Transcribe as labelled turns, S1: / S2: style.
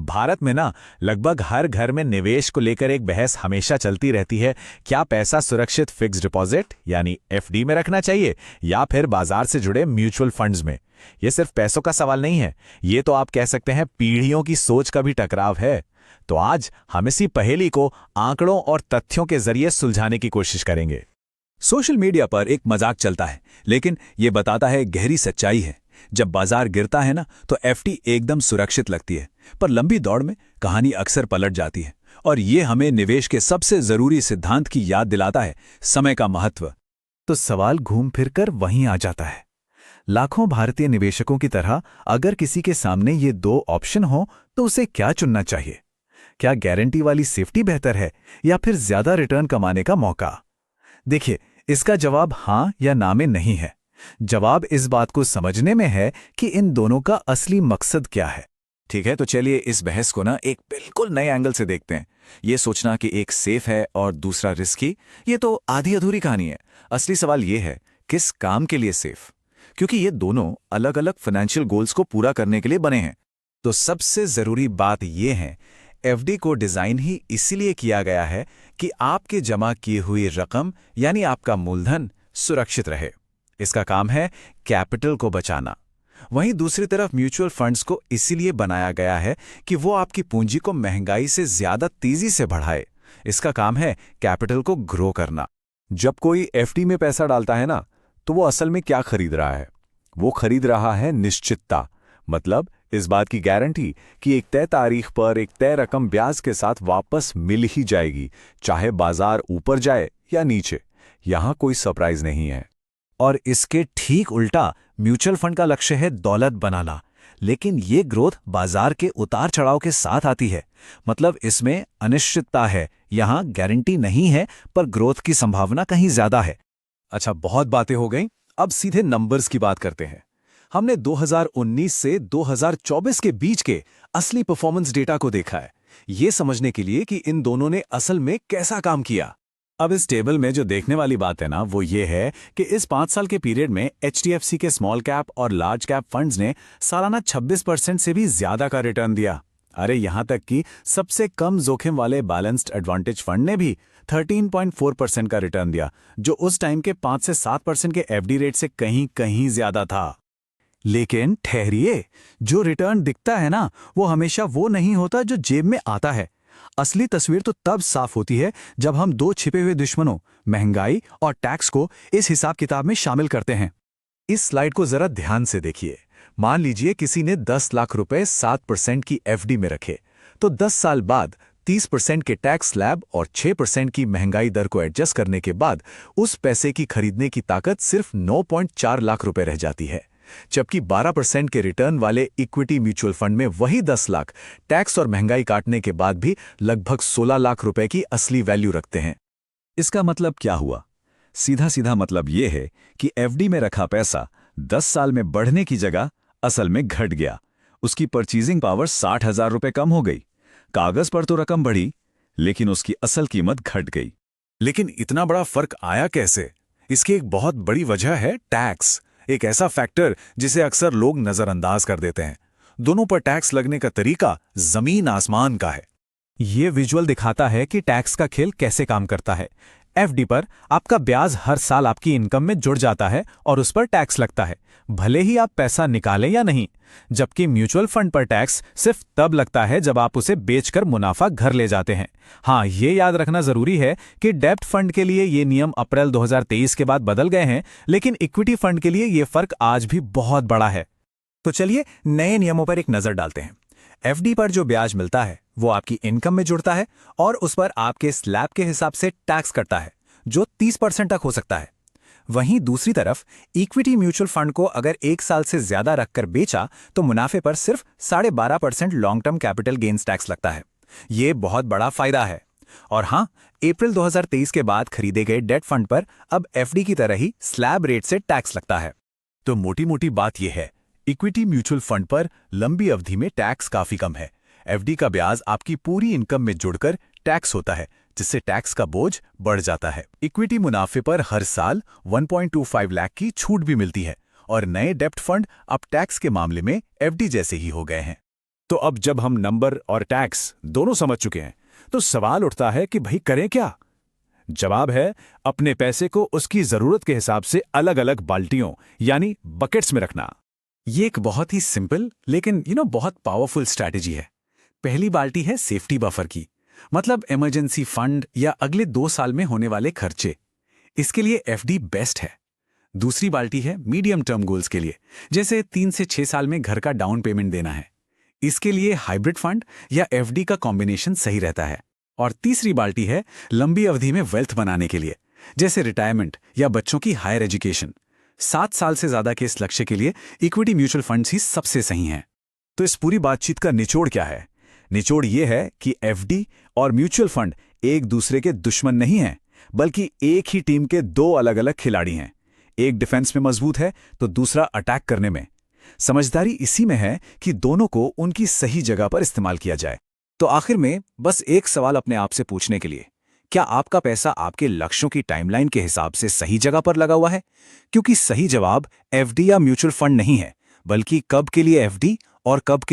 S1: भारत में ना लगभग हर घर में निवेश को लेकर एक बहस हमेशा चलती रहती है। क्या पैसा सुरक्षित फिक्स डिपॉजिट यानी एफडी में रखना चाहिए या फिर बाजार से जुड़े म्यूचुअल फंड्स में? ये सिर्फ पैसों का सवाल नहीं है, ये तो आप कह सकते हैं पीढ़ियों की सोच का भी टकराव है। तो आज हम इसी पहेली को आंकड़ों और तथ्यों के जरिए सुलझाने की कोशिश करेंगे।
S2: सोशल मीडिया पर एक मजाक चलता है, लेकिन ये बताता है गहरी सच्चाई है। जब बाजार गिरता है ना तो एफडी एकदम सुरक्षित लगती है, पर लंबी दौड़ में कहानी अक्सर पलट जाती है। और ये हमें निवेश के सबसे जरूरी सिद्धांत की याद दिलाता है, समय का महत्व।
S3: तो सवाल घूम फिर कर वहीं आ जाता है। लाखों भारतीय निवेशकों की तरह अगर किसी के सामने ये दो ऑप्शन हो तो उसे क्या चुनना चाहिए? क्या गारंटी वाली सेफ्टी बेहतर है या फिर ज्यादा रिटर्न कमाने का मौका? देखिए, इसका जवाब हां या ना में नहीं है। जवाब इस बात को समझने में है कि इन दोनों का असली मकसद क्या है।
S2: ठीक है, तो चलिए इस बहस को ना एक बिल्कुल नए एंगल से देखते हैं। ये सोचना कि एक सेफ है और दूसरा रिस्की, ये तो आधी अधूरी कहानी है। असली सवाल ये है, किस काम के लिए सेफ? क्योंकि ये दोनों अलग अलग फाइनेंशियल गोल्स को पूरा करने के लिए बने हैं।
S3: तो सबसे जरूरी बात यह है, एफडी को डिजाइन ही इसीलिए किया गया है कि आपके जमा की हुई रकम यानी आपका मूलधन सुरक्षित रहे। इसका काम है कैपिटल को बचाना। वहीं दूसरी तरफ म्यूचुअल फंड्स को इसीलिए बनाया गया है कि वो आपकी पूंजी को महंगाई से ज्यादा तेजी से बढ़ाए। इसका काम है कैपिटल को ग्रो करना।
S4: जब कोई एफडी में पैसा डालता है ना, तो वो असल में क्या खरीद रहा है? वो खरीद रहा है निश्चितता, मतलब इस बात की गारंटी कि एक तय तारीख पर एक तय रकम ब्याज के साथ वापस मिल ही जाएगी, चाहे बाजार ऊपर जाए या नीचे। यहां कोई सरप्राइज नहीं है।
S3: और इसके ठीक उल्टा म्यूचुअल फंड का लक्ष्य है दौलत बनाना, लेकिन ये ग्रोथ बाजार के उतार चढ़ाव के साथ आती है। मतलब इसमें अनिश्चितता है, यहां गारंटी नहीं है, पर ग्रोथ की संभावना कहीं ज्यादा है।
S2: अच्छा, बहुत बातें हो गई, अब सीधे नंबर्स की बात करते हैं। हमने 2019 से 2024 के बीच के असली परफॉर्मेंस डेटा को देखा है, ये समझने के लिए कि इन दोनों ने असल में कैसा काम किया।
S3: अब इस टेबल में जो देखने वाली बात है ना, वो ये है कि इस 5 साल के पीरियड में एचडीएफसी के स्मॉल कैप और लार्ज कैप फंड्स ने सालाना 26% से भी ज्यादा का रिटर्न दिया। अरे यहां तक कि सबसे कम जोखिम वाले बैलेंस्ड एडवांटेज फंड ने भी 13.4% का रिटर्न दिया, जो उस टाइम के 5 से 7% के एफडी रेट से कहीं कहीं ज्यादा था। लेकिन ठहरिए, जो रिटर्न दिखता है ना, वो हमेशा वो नहीं होता जो जेब में आता है। असली तस्वीर तो तब साफ होती है जब हम दो छिपे हुए दुश्मनों, महंगाई और टैक्स को इस हिसाब किताब में शामिल करते हैं। इस स्लाइड को जरा ध्यान से देखिए। मान लीजिए किसी ने 10 लाख रुपए 7% की एफडी में रखे, तो 10 साल बाद 30% के टैक्स स्लैब और 6% की महंगाई दर को एडजस्ट करने के बाद उस पैसे की खरीदने की ताकत सिर्फ 9.4 लाख रुपए रह जाती है। जबकि 12% के रिटर्न वाले इक्विटी म्यूचुअल फंड में वही 10 लाख टैक्स और महंगाई काटने के बाद भी लगभग 16 लाख रुपए की असली वैल्यू रखते हैं।
S2: इसका मतलब क्या हुआ? सीधा सीधा मतलब यह है कि एफडी में रखा पैसा 10 साल में बढ़ने की जगह असल में घट गया। उसकी परचेजिंग पावर 60,000 रुपए कम हो गई। कागज पर तो रकम बढ़ी, लेकिन उसकी असल कीमत घट गई।
S3: लेकिन इतना बड़ा फर्क आया कैसे? इसकी एक बहुत बड़ी वजह है टैक्स, एक ऐसा फैक्टर जिसे अक्सर लोग नजरअंदाज कर देते हैं। दोनों पर टैक्स लगने का तरीका जमीन आसमान का है। ये विजुअल दिखाता है कि टैक्स का खेल कैसे काम करता है। एफडी पर आपका ब्याज हर साल आपकी इनकम में जुड़ जाता है और उस पर टैक्स लगता है, भले ही आप पैसा निकालें या नहीं। जबकि म्यूचुअल फंड पर टैक्स सिर्फ तब लगता है जब आप उसे बेचकर मुनाफा घर ले जाते हैं। हाँ, ये याद रखना जरूरी है कि डेब्ट फंड के लिए ये नियम अप्रैल 2023 के बाद बदल गए हैं, लेकिन इक्विटी फंड के लिए ये फर्क आज भी बहुत बड़ा है। तो चलिए नए नियमों पर एक नजर डालते हैं। एफडी पर जो ब्याज मिलता है वो आपकी इनकम में जुड़ता है और उस पर आपके स्लैब के हिसाब से टैक्स कटता है, जो 30% तक हो सकता है। वहीं दूसरी तरफ इक्विटी म्यूचुअल फंड को अगर 1 साल से ज्यादा रखकर बेचा तो मुनाफे पर सिर्फ 12.5% long term capital gains tax लगता है। ये बहुत बड़ा फायदा है। और हां, अप्रैल 2023 के बाद खरीदे गए डेट फंड पर अब एफडी की तरह ही स्लैब रेट से टैक्स लगता है। तो मोटी मोटी बात यह है, इक्विटी म्यूचुअल फंड पर लंबी अवधि में टैक्स काफी कम है। एफडी का ब्याज आपकी पूरी इनकम में जुड़कर टैक्स होता है, जिससे टैक्स का बोझ बढ़ जाता है। इक्विटी मुनाफे पर हर साल 1.25 लाख की छूट भी मिलती है और नए डेब्ट फंड अब टैक्स के मामले में एफडी जैसे ही हो गए हैं। तो अब जब हम नंबर और टैक्स दोनों समझ चुके हैं तो सवाल उठता है कि भाई करें क्या। जवाब है अपने पैसे को उसकी जरूरत के हिसाब से अलग अलग बाल्टियों यानी बकेट्स में रखना।
S2: ये एक बहुत ही सिंपल लेकिन बहुत पावरफुल स्ट्रैटेजी है। पहली बाल्टी है सेफ्टी बफर की, मतलब इमरजेंसी फंड या अगले 2 साल में होने वाले खर्चे। इसके लिए एफडी बेस्ट है। दूसरी बाल्टी है मीडियम टर्म गोल्स के लिए, जैसे 3 से 6 साल में घर का डाउन पेमेंट देना है। इसके लिए हाइब्रिड फंड या एफडी का कॉम्बिनेशन सही रहता है। और तीसरी बाल्टी है लंबी अवधि में वेल्थ बनाने के लिए, जैसे रिटायरमेंट या बच्चों की हायर एजुकेशन। 7 साल से ज्यादा के इस लक्ष्य के लिए इक्विटी म्यूचुअल फंड्स ही सबसे सही हैं।
S3: तो इस पूरी बातचीत का निचोड़ क्या है? निचोड़ ये है कि एफडी और म्यूचुअल फंड एक दूसरे के दुश्मन नहीं हैं, बल्कि एक ही टीम के 2 अलग अलग खिलाड़ी हैं। एक डिफेंस में मजबूत है तो दूसरा अटैक करने में। समझदारी इसी में है कि दोनों को उनकी सही जगह पर इस्तेमाल किया जाए।
S2: तो आखिर में बस एक सवाल अपने आप से पूछने के लिए, क्या आपका पैसा आपके लक्ष्यों की टाइमलाइन के हिसाब से सही जगह पर लगा हुआ है? क्योंकि सही जवाब एफडी या म्यूचुअल फंड नहीं है, बल्कि कब के लिए एफडी और कब के